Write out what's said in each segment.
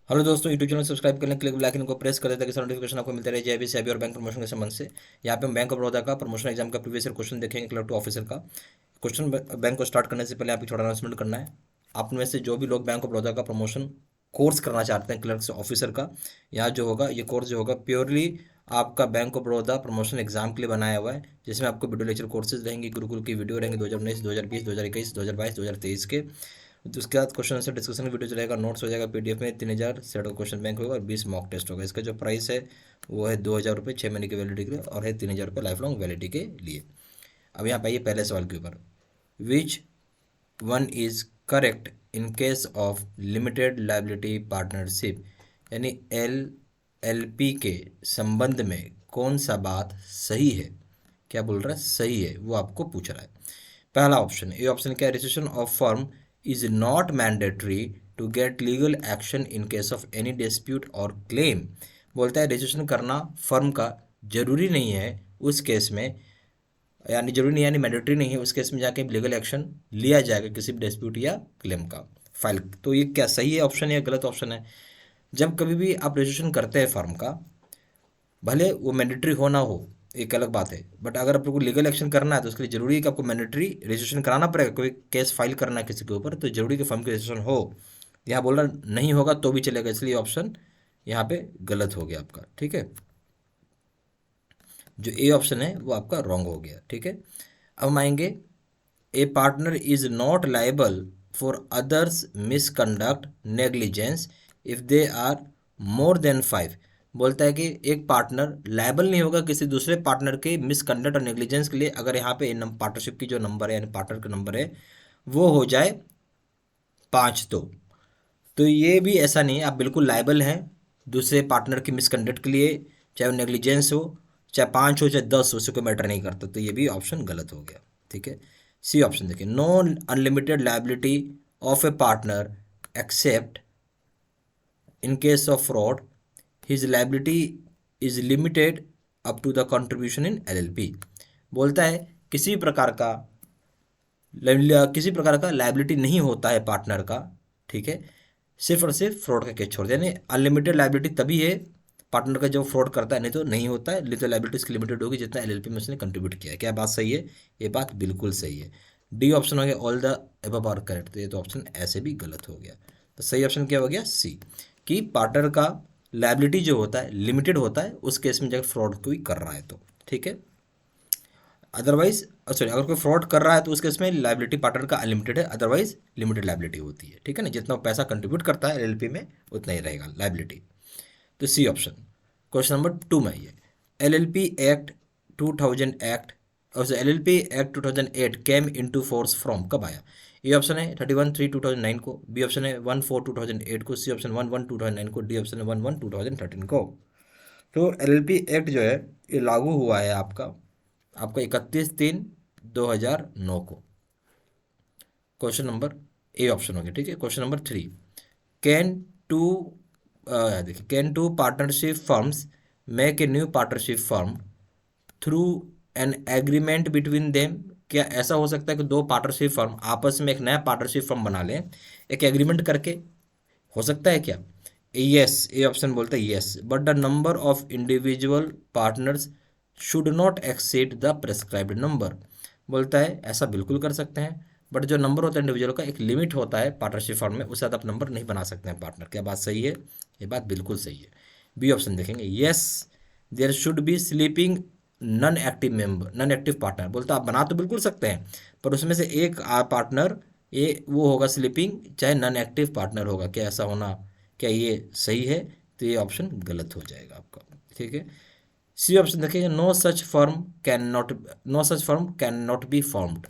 Hello दोस्तों, YouTube channel subscribe करने के लिए बेल आइकन को प्रेस कर दें ताकि नोटिफिकेशन आपको मिलता रहे जेबी सेबी और बैंक प्रमोशन के संबंध से। यहाँ पे हम बैंक ऑफ बड़ौदा का प्रमोशन एग्जाम का प्रीवियस ईयर क्वेश्चन देखेंगे क्लर्क टू ऑफिसर का क्वेश्चन। बैंक को स्टार्ट करने से पहले आप थोड़ा अनाउंसमेंट करना है। आप में से जो भी लोग बैंक ऑफ बड़ौदा का प्रमोशन कोर्स करना चाहते हैं क्लर्क से ऑफिसर का, यहाँ जो होगा ये कोर्स जो होगा प्योरली आपका bank of Baroda promotion exam के लिए बनाया हुआ है, जिसमें आपको वीडियो लेक्चर कोर्सेज रहेंगे, गुरुकुल की वीडियो रहेंगे 2019, 2020, 2021, 2022, 2023 के। तो उसके बाद क्वेश्चन आंसर डिस्कशन वीडियो चलेगा, नोट्स हो जाएगा पीडीएफ में, 3000 सेट ऑफ क्वेश्चन बैंक होगा और 20 मॉक टेस्ट होगा। इसका जो प्राइस है वो है 2000 रुपये 6 महीने की वैलिडिटी के लिए और है 3000 रुपये लाइफ लॉन्ग वैलिडिटी के लिए। अब यहाँ पे आइए पहले सवाल के ऊपर, which one is correct in case of limited liability partnership, यानी LLP के संबंध में कौन सा बात सही है। क्या बोल रहा है, सही है, वो आपको पूछ रहा है। पहला ऑप्शन, ए ऑप्शन क्या है, registration of firm is not mandatory to get legal action in case of any dispute और क्लेम। बोलता है रजिस्ट्रेशन करना फर्म का जरूरी नहीं है उस केस में, यानी जरूरी नहीं यानी मैंडेटरी नहीं है उस केस में जाके लीगल एक्शन लिया जाएगा किसी भी डिस्प्यूट या क्लेम का फाइल। तो ये क्या सही है ऑप्शन या गलत ऑप्शन है। जब कभी भी आप रजिस्ट्रेशन करते हैं फर्म का, भले वो मैंडेटरी हो ना हो, एक अलग बात है, बट अगर आपको लीगल एक्शन करना है तो उसके लिए जरूरी है कि आपको मैंडेटरी रजिस्ट्रेशन कराना पड़ेगा। कोई केस फाइल करना है किसी के ऊपर तो जरूरी कि फर्म की रजिस्ट्रेशन हो। यहाँ बोल रहा नहीं होगा तो भी चलेगा, इसलिए ऑप्शन यहाँ पे गलत हो गया आपका। ठीक है, जो ए ऑप्शन है वो आपका रॉन्ग हो गया। ठीक है, अब हम आएंगे, a partner is not liable for others misconduct negligence if they are more than 5। बोलता है कि एक पार्टनर लाइबल नहीं होगा किसी दूसरे पार्टनर के मिसकंडक्ट और नेग्लिजेंस के लिए अगर यहाँ पे पार्टनरशिप की जो नंबर है यानी पार्टनर का नंबर है वो हो जाए 5। तो ये भी ऐसा नहीं है आप बिल्कुल लाइबल हैं दूसरे पार्टनर की मिसकंडक्ट के लिए, चाहे वो नेग्लिजेंस हो, चाहे 5 हो, चाहे 10 हो, उससे कोई मैटर नहीं करता। तो ये भी ऑप्शन गलत हो गया। ठीक है, सी ऑप्शन देखिए, no unlimited liability of a partner except in case of fraud, his liability is limited up to the contribution in LLP। बोलता है किसी प्रकार का लाइबिलिटी नहीं होता है पार्टनर का। ठीक है, सिर्फ और सिर्फ फ्रॉड का केस छोड़ देने, अनलिमिटेड लाइबिलिटी तभी है पार्टनर का जो फ्रॉड करता है, नहीं तो नहीं होता है। नहीं तो लाइबिलिटी इसकी लिमिटेड होगी जितना LLP में उसने कंट्रीब्यूट किया है। क्या बात सही है, ये बात बिल्कुल सही है। डी ऑप्शन हो गया all the above are correct, तो ये तो ऑप्शन ऐसे भी गलत हो गया। तो सही ऑप्शन क्या हो गया, सी, कि पार्टनर का लाइबिलिटी जो होता है लिमिटेड होता है उस केस में जब फ्रॉड कोई कर रहा है तो। ठीक है, अदरवाइज सॉरी, अगर कोई फ्रॉड कर रहा है तो उस केस में लाइबिलिटी पार्टनर का अनलिमिटेड है, अदरवाइज लिमिटेड लाइबिलिटी होती है। ठीक है ना, जितना पैसा कंट्रीब्यूट करता है LLP में उतना ही रहेगा लाइबिलिटी। तो सी ऑप्शन। क्वेश्चन नंबर 2 में आइए, LLP एक्ट 2000 एक्ट और LLP act 2008 came into force from, कब आया। ए ऑप्शन है 31/3/2009 को, बी ऑप्शन है 1/4/2008 को, सी ऑप्शन 1/1/2009 को, डी ऑप्शन है 1/1/2013 को। तो LLP एक्ट जो है ये लागू हुआ है आपका आपका 31/3/2009 को। क्वेश्चन नंबर ए ऑप्शन हो गया। ठीक है, क्वेश्चन नंबर 3, कैन टू देखिए, can two partnership firms make a new partnership firm through an agreement between them. क्या ऐसा हो सकता है कि दो पार्टनरशिप फर्म आपस में एक नया पार्टनरशिप फर्म बना लें एक एग्रीमेंट करके, हो सकता है क्या। यस, ए ऑप्शन बोलता है yes, but the number of individual partners should not exceed the prescribed number. बोलता है ऐसा बिल्कुल कर सकते हैं, बट जो नंबर होता है इंडिविजुअल का एक लिमिट होता है पार्टनरशिप फर्म में, उससे ज़्यादा आप नंबर नहीं बना सकते हैं पार्टनर। क्या बात सही है, ये बात बिल्कुल सही है। बी ऑप्शन देखेंगे, yes there should be sleeping non active member, non active partner. बोलता है आप बना तो बिल्कुल सकते हैं पर उसमें से एक पार्टनर ये वो होगा स्लीपिंग, चाहे नॉन एक्टिव पार्टनर होगा। क्या ऐसा होना, क्या ये सही है, तो ये ऑप्शन गलत हो जाएगा आपका। ठीक है, सी ऑप्शन देखिए, no such firm can not be formed.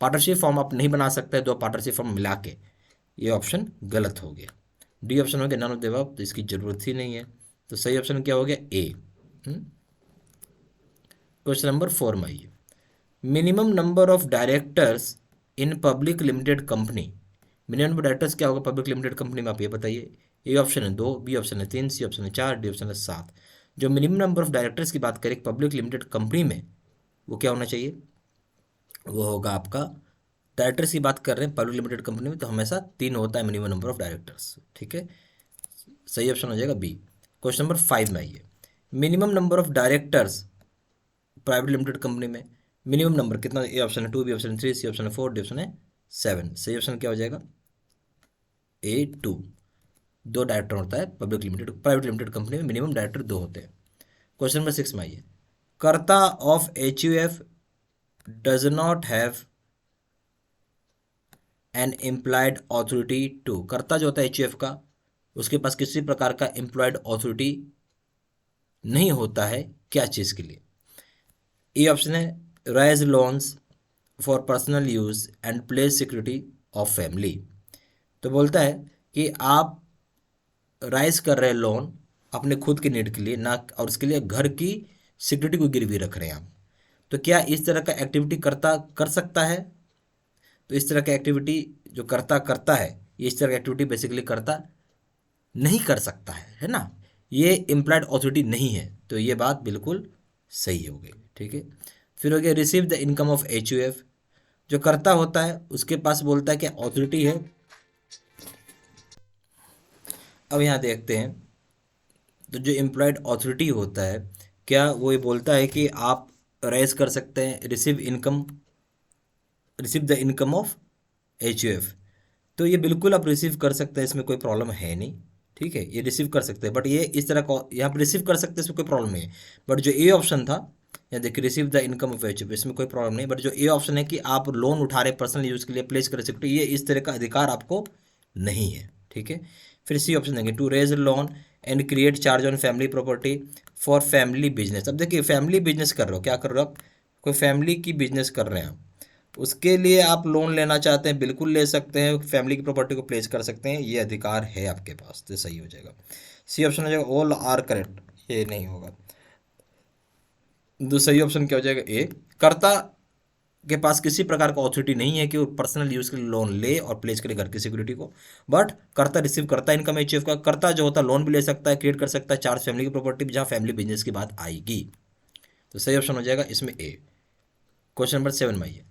Partnership form आप नहीं बना सकते दो पार्टनरशिप फॉर्म मिला के, ये ऑप्शन गलत हो गया। डी ऑप्शन हो गया नन ऑफ द अबव, तो इसकी जरूरत ही नहीं है। तो सही ऑप्शन क्या हो गया, ए। क्वेश्चन नंबर 4 में आइए, minimum number of directors in public limited company. Minimum number directors क्या होगा पब्लिक लिमिटेड कंपनी में, आप ये बताइए। ए ऑप्शन है 2, बी ऑप्शन है 3, सी ऑप्शन है 4, डी ऑप्शन है 7। जो मिनिमम नंबर ऑफ डायरेक्टर्स की बात करें पब्लिक लिमिटेड कंपनी में, वो क्या होना चाहिए, वो होगा आपका, डायरेक्टर्स की बात कर रहे हैं पब्लिक लिमिटेड कंपनी में तो हमेशा 3 होता है मिनिमम नंबर ऑफ डायरेक्टर्स। ठीक है, सही ऑप्शन हो जाएगा बी। क्वेश्चन नंबर 5 में आइए, minimum number of directors private limited company में मिनिमम नंबर कितना? ए ऑप्शन है 2, बी ऑप्शन है 3, सी ऑप्शन है 4, डी ऑप्शन है 7। सही ऑप्शन क्या हो जाएगा? ए 2। दो डायरेक्टर होता है प्राइवेट लिमिटेड कंपनी में, मिनिमम डायरेक्टर दो होते हैं। क्वेश्चन नंबर 6 में आइए, karta of HUF does not have an employed authority to. Karta जो होता है HUF का, उसके पास किसी प्रकार का एम्प्लॉयड ऑथोरिटी नहीं होता है, क्या चीज़ के लिए? ए ऑप्शन है rise loans for personal use and place security of family. तो बोलता है कि आप राइज कर रहे हैं लोन अपने खुद के नीड के लिए ना, और उसके लिए घर की सिक्योरिटी को गिरवी रख रहे हैं आप। तो क्या इस तरह का एक्टिविटी करता कर सकता है? तो इस तरह की एक्टिविटी जो करता करता है, ये इस तरह की एक्टिविटी बेसिकली करता नहीं कर सकता है ना। ये एम्प्लॉयड ऑथोरिटी नहीं है, तो ये बात बिल्कुल सही हो गई। ठीक है, फिर हो गया receive the income of HUF। जो करता होता है उसके पास बोलता है कि ऑथोरिटी है। अब यहाँ देखते हैं, तो जो एम्प्लॉयड ऑथोरिटी होता है, क्या वो ये बोलता है कि आप रेज कर सकते हैं receive the income of HUF। तो ये बिल्कुल आप रिसीव कर सकते हैं, इसमें कोई प्रॉब्लम है नहीं। ठीक है, ये रिसीव कर सकते हैं, बट ये इस तरह का यहाँ पर रिसीव कर सकते हैं, इसमें कोई प्रॉब्लम नहीं है। बट जो ए ऑप्शन था, या देखिए receive the income of HUF, इसमें कोई प्रॉब्लम नहीं। बट जो ए ऑप्शन है कि आप लोन उठा रहे पर्सनल यूज़ के लिए, प्लेस कर सकते, ये इस तरह का अधिकार आपको नहीं है। ठीक है, फिर सी ऑप्शन देंगे to raise loan and create charge on family property for family business. अब देखिए फैमिली बिजनेस कर रहे हो, क्या कर रहे हो आप? कोई फैमिली की बिजनेस कर रहे हैं आप, उसके लिए आप लोन लेना चाहते हैं, बिल्कुल ले सकते हैं, फैमिली की प्रॉपर्टी को प्लेस कर सकते हैं, ये अधिकार है आपके पास। तो सही हो जाएगा, सी ऑप्शन हो जाएगा ऑल आर करेक्ट, ये नहीं होगा। सही ऑप्शन क्या हो जाएगा? ए। कर्ता के पास किसी प्रकार का ऑथोरिटी नहीं है कि वो पर्सनल यूज के लिए लोन ले और प्लेस करे घर की सिक्योरिटी को, बट कर्ता रिसीव करता है इनकम HUF का। कर्ता जो होता है लोन भी ले सकता है, क्रिएट कर सकता है चार्ज फैमिली की प्रॉपर्टी, जहाँ फैमिली बिजनेस की बात आएगी। तो सही ऑप्शन हो जाएगा इसमें ए। क्वेश्चन नंबर 7 में आइए,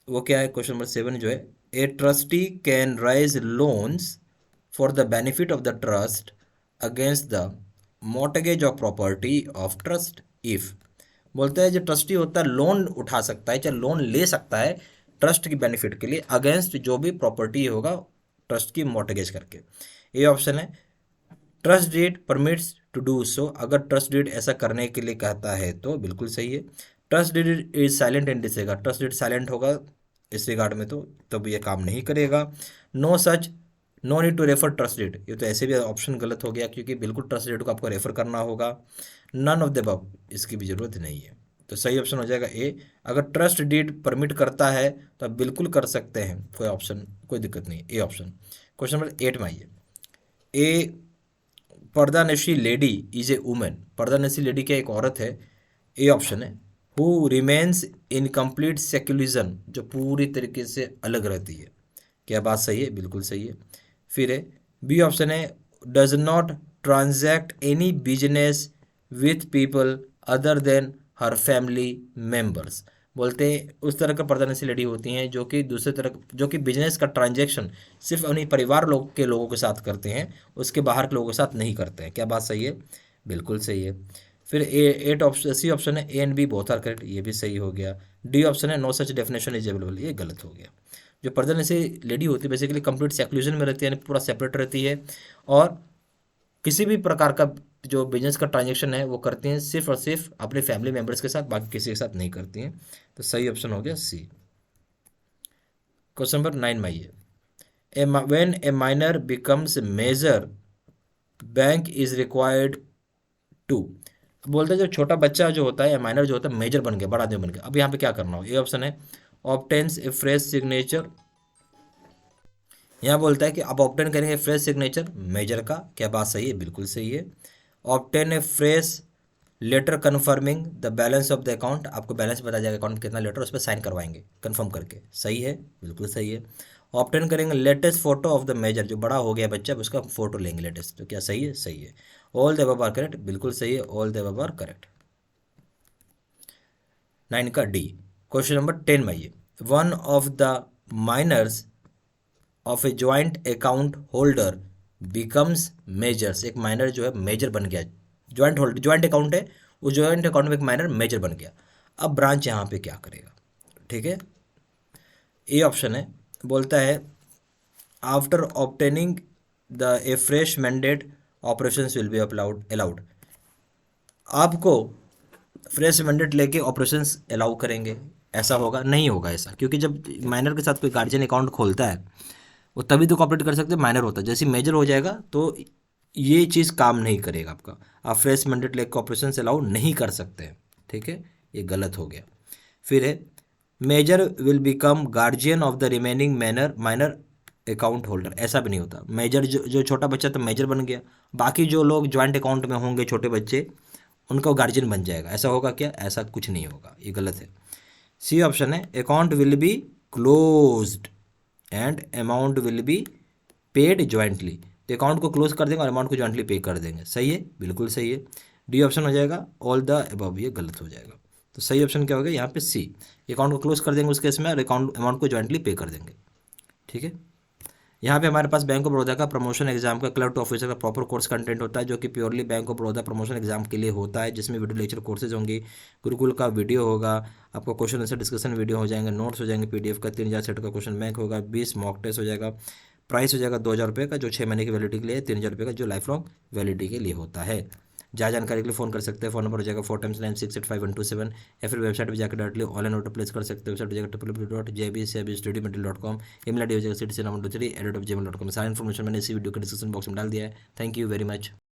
वो क्या है? क्वेश्चन नंबर 7 जो है, a trustee can raise loans for the benefit of the trust against the mortgage of property of trust if. बोलते हैं जो ट्रस्टी होता है लोन उठा सकता है, चाहे लोन ले सकता है ट्रस्ट की बेनिफिट के लिए, अगेंस्ट जो भी प्रॉपर्टी होगा ट्रस्ट की मॉर्टगेज करके। ये ऑप्शन है trust deed permits to do so. अगर ट्रस्ट डीड ऐसा करने के लिए कहता है तो बिल्कुल सही है। Trust deed is silent in this regard, trust deed silent होगा इस रिगार्ड में, तो तब ये काम नहीं करेगा। No such, no need to refer trust deed, ये तो ऐसे भी ऑप्शन गलत हो गया, क्योंकि बिल्कुल ट्रस्ट डीड को आपको रेफर करना होगा। नन ऑफ द अबव, इसकी भी जरूरत नहीं है। तो सही ऑप्शन हो जाएगा ए। अगर ट्रस्ट डीड परमिट करता है तो आप बिल्कुल कर सकते हैं, कोई ऑप्शन कोई दिक्कत नहीं, ए ऑप्शन। क्वेश्चन नंबर 8 में आइए, ए पर्दानशी लेडी इज ए वुमेन। पर्दानशी लेडी क्या एक औरत है? ए ऑप्शन है who remains in complete secularism, जो पूरी तरीके से अलग रहती है। क्या बात सही है? बिल्कुल सही है। फिर है बी ऑप्शन है does not transact any business with people other than her family members. बोलते हैं उस तरह का पर्दानशी लेडी होती हैं जो कि दूसरे तरह, जो कि बिजनेस का ट्रांजैक्शन सिर्फ अपने परिवार के लोगों के साथ करते हैं, उसके बाहर के लोगों के साथ नहीं करते हैं। क्या बात सही है? बिल्कुल सही है। फिर एट ऑप्शन सी ऑप्शन है A and B both are correct, ये भी सही हो गया। डी ऑप्शन है no such definition is available, ये गलत हो गया। जो पर्दानशी लेडी होती है बेसिकली कंप्लीट सेक्लूजन में रहती है, यानी पूरा सेपरेट रहती है, और किसी भी प्रकार का जो बिजनेस का ट्रांजेक्शन है वो करती हैं सिर्फ और सिर्फ अपने फैमिली मेम्बर्स के साथ, बाकी किसी के साथ नहीं करती हैं। तो सही ऑप्शन हो गया सी। क्वेश्चन नंबर 9 में आइए, when a minor becomes major bank is required to. बोलते हैं जो छोटा बच्चा जो होता है या माइनर जो होता है मेजर बन गया, बड़ा आदमी बन गया, अब यहाँ पे क्या करना हो? ये ऑप्शन है ऑब्टेन्स ए फ्रेश सिग्नेचर। यहाँ बोलता है कि आप ऑब्टेन करेंगे फ्रेश सिग्नेचर मेजर का, क्या बात सही है? बिल्कुल सही है। Obtain a fresh letter confirming the balance of the account, आपको बैलेंस बता जाएगा अकाउंट में कितना लेटर, उस पर साइन करवाएंगे कन्फर्म करके, सही है? बिल्कुल सही है। ऑब्टेन करेंगे latest photo of the major, जो बड़ा हो गया बच्चा उसका फोटो लेंगे लेटेस्ट, तो क्या सही है? सही है। All the above are correct, बिल्कुल सही है, all the above are correct. 9 का डी। क्वेश्चन नंबर 10 में आइए, one of the minors of a joint account holder becomes majors, एक माइनर जो है मेजर बन गया, ज्वाइंट अकाउंट है, उस ज्वाइंट अकाउंट में एक माइनर मेजर बन गया। अब ब्रांच यहाँ पे क्या करेगा, ठीक है, ए ऑप्शन है, बोलता है after obtaining the A fresh mandate operations will be allowed. आपको फ्रेश मैंडेट लेके ऑपरेशंस अलाउ करेंगे, ऐसा होगा? नहीं होगा ऐसा, क्योंकि जब माइनर के साथ कोई गार्जियन अकाउंट खोलता है वो तभी तो कॉपरेट कर सकते हैं, माइनर होता है। जैसे मेजर हो जाएगा तो ये चीज़ काम नहीं करेगा आपका, आप फ्रेश मैंडेट लेके ऑपरेशंस अलाउ नहीं कर सकते हैं, ठीक है, ये गलत हो गया। फिर है major will become guardian of the remaining minor account holder, ऐसा भी नहीं होता। मेजर जो छोटा बच्चा तो मेजर बन गया, बाकी जो लोग ज्वाइंट अकाउंट में होंगे छोटे बच्चे उनका गार्जियन बन जाएगा, ऐसा होगा क्या? ऐसा कुछ नहीं होगा, ये गलत है। सी ऑप्शन है account will be closed end amount will be paid jointly, तो अकाउंट को क्लोज कर देंगे और अमाउंट को ज्वाइंटली पे कर देंगे, सही है, बिल्कुल सही है। डी ऑप्शन हो जाएगा ऑल द अबव, ये गलत हो जाएगा। तो सही ऑप्शन क्या होगा यहाँ पे? सी, अकाउंट को क्लोज कर देंगे उस केस में और अमाउंट को ज्वाइंटली पे कर देंगे, ठीक है। यहाँ पे हमारे पास बैंक ऑफ बड़ौदा का प्रमोशन एग्जाम का क्लर्क टू ऑफिसर का प्रॉपर कोर्स कंटेंट होता है, जो कि purely bank of Baroda promotion exam के लिए होता है, जिसमें वीडियो लेक्चर कोर्सेज होंगे, गुरुकुल का वीडियो होगा, आपको क्वेश्चन आंसर डिस्कशन वीडियो हो जाएंगे, नोट्स हो जाएंगे पीडीएफ का, 3000 सेट का क्वेश्चन बैंक होगा, 20 मॉक टेस्ट हो जाएगा, प्राइस हो जाएगा 2000 रुपये का जो 6 महीने की वैलिडिटी के लिए, 3000 रुपये का जो लाइफ लॉन्ग वैलिडिटी के लिए होता है। ज़्यादा जानकारी के लिए फ़ोन कर सकते हैं, फ़ोन नंबर हो जाएगा 4x9685 या फिर वेबसाइट पर जाकर डायरेक्टली ऑनलाइन ऑर्डर प्लेस कर सकते हैं। वेबसाइट हो जाएगा www.jbcstudymaterial.com, email ID हो जाएगा citizen3@gmail.com। सारा इन्फॉर्मेशन मैंने इसी वीडियो के डिस्क्रिप्शन बॉक्स में डाल दिया है। Thank you very much.